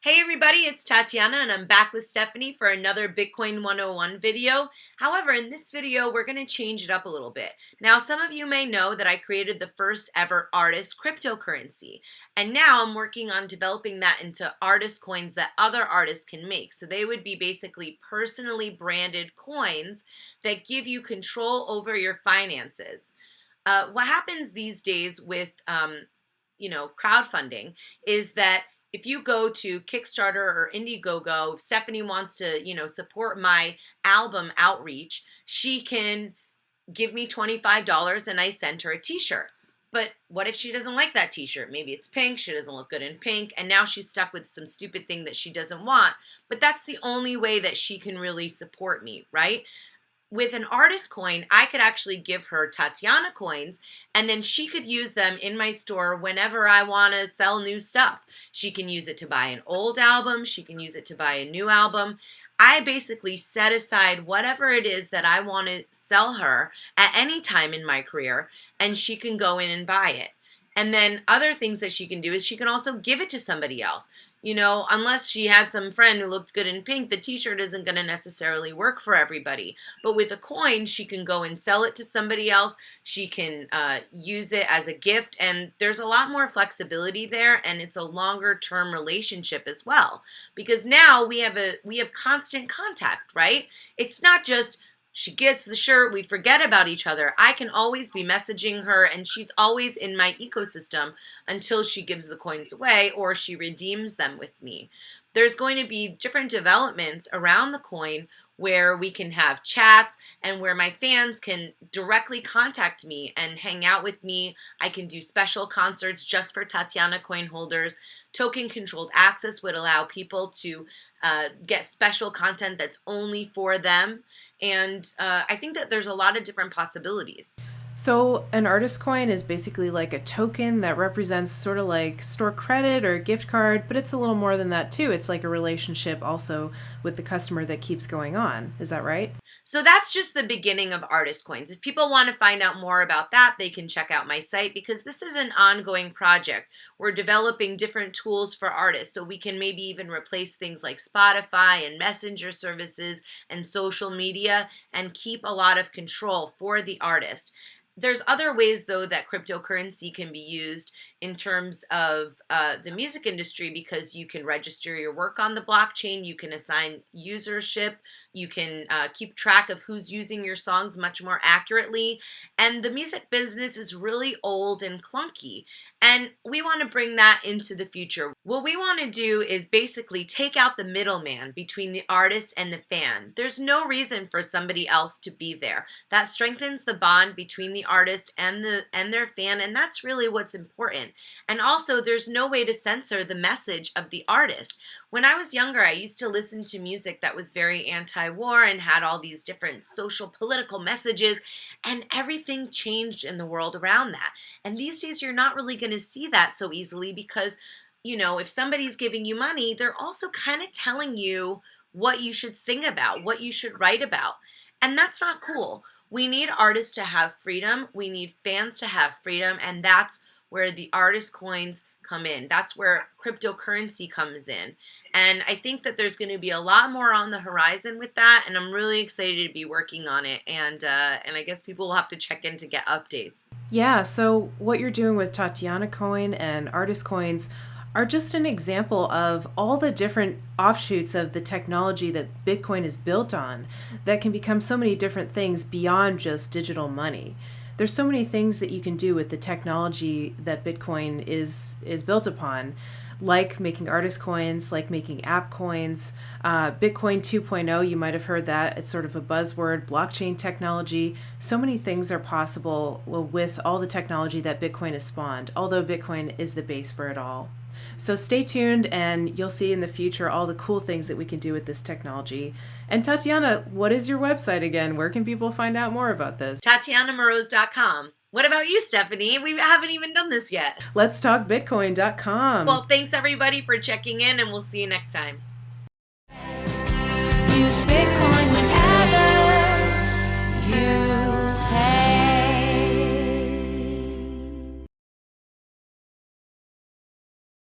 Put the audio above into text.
Hey everybody, it's Tatiana and I'm back with Stephanie for another Bitcoin 101 video. However, in this video, we're going to change it up a little bit. Now, some of you may know that I created the first ever artist cryptocurrency, and now I'm working on developing that into artist coins that other artists can make. So they would be basically personally branded coins that give you control over your finances. What happens these days with crowdfunding is that if you go to Kickstarter or Indiegogo, if Stephanie wants to, support my album outreach, she can give me $25 and I send her a t-shirt. But what if she doesn't like that t-shirt? Maybe it's pink, she doesn't look good in pink, and now she's stuck with some stupid thing that she doesn't want. But that's the only way that she can really support me, right? With an artist coin, I could actually give her Tatiana coins, and then she could use them in my store whenever I want to sell new stuff. She can use it to buy an old album. She can use it to buy a new album. I basically set aside whatever it is that I want to sell her at any time in my career, and she can go in and buy it. And then other things that she can do is she can also give it to somebody else. Unless she had some friend who looked good in pink, the t-shirt isn't going to necessarily work for everybody. But with a coin, she can go and sell it to somebody else. She can use it as a gift, and there's a lot more flexibility there, and it's a longer-term relationship as well. Because now we have constant contact, right? It's not just she gets the shirt, we forget about each other. I can always be messaging her, and she's always in my ecosystem until she gives the coins away or she redeems them with me. There's going to be different developments around the coin where we can have chats and where my fans can directly contact me and hang out with me. I can do special concerts just for Tatiana coin holders. Token controlled access would allow people to get special content that's only for them. And I think that there's a lot of different possibilities. So an artist coin is basically like a token that represents sort of like store credit or a gift card, but it's a little more than that too. It's like a relationship also with the customer that keeps going on. Is that right? So that's just the beginning of artist coins. If people want to find out more about that, they can check out my site because this is an ongoing project. We're developing different tools for artists so we can maybe even replace things like Spotify and messenger services and social media and keep a lot of control for the artist. There's other ways, though, that cryptocurrency can be used in terms of the music industry because you can register your work on the blockchain, you can assign usership, you can keep track of who's using your songs much more accurately. And the music business is really old and clunky, and we want to bring that into the future. What we want to do is basically take out the middleman between the artist and the fan. There's no reason for somebody else to be there. That strengthens the bond between the artist and their fan, and that's really what's important. And also, there's no way to censor the message of the artist. When I was younger, I used to listen to music that was very anti-war and had all these different social political messages, and everything changed in the world around that. And these days, you're not really going to see that so easily because, if somebody's giving you money, they're also kind of telling you what you should sing about, what you should write about. And that's not cool. We need artists to have freedom. We need fans to have freedom. And that's where the artist coins come in. That's where cryptocurrency comes in. And I think that there's going to be a lot more on the horizon with that. And I'm really excited to be working on it. And I guess people will have to check in to get updates. Yeah, so what you're doing with Tatiana coin and artist coins are just an example of all the different offshoots of the technology that Bitcoin is built on that can become so many different things beyond just digital money. There's so many things that you can do with the technology that Bitcoin is built upon, like making artist coins, like making app coins. Bitcoin 2.0, you might have heard that. It's sort of a buzzword, blockchain technology. So many things are possible with all the technology that Bitcoin has spawned, although Bitcoin is the base for it all. So stay tuned and you'll see in the future all the cool things that we can do with this technology. And Tatiana, what is your website again? Where can people find out more about this? TatianaMoroz.com. What about you, Stephanie? We haven't even done this yet. Let's talk Bitcoin.com. Well, thanks everybody for checking in, and we'll see you next time.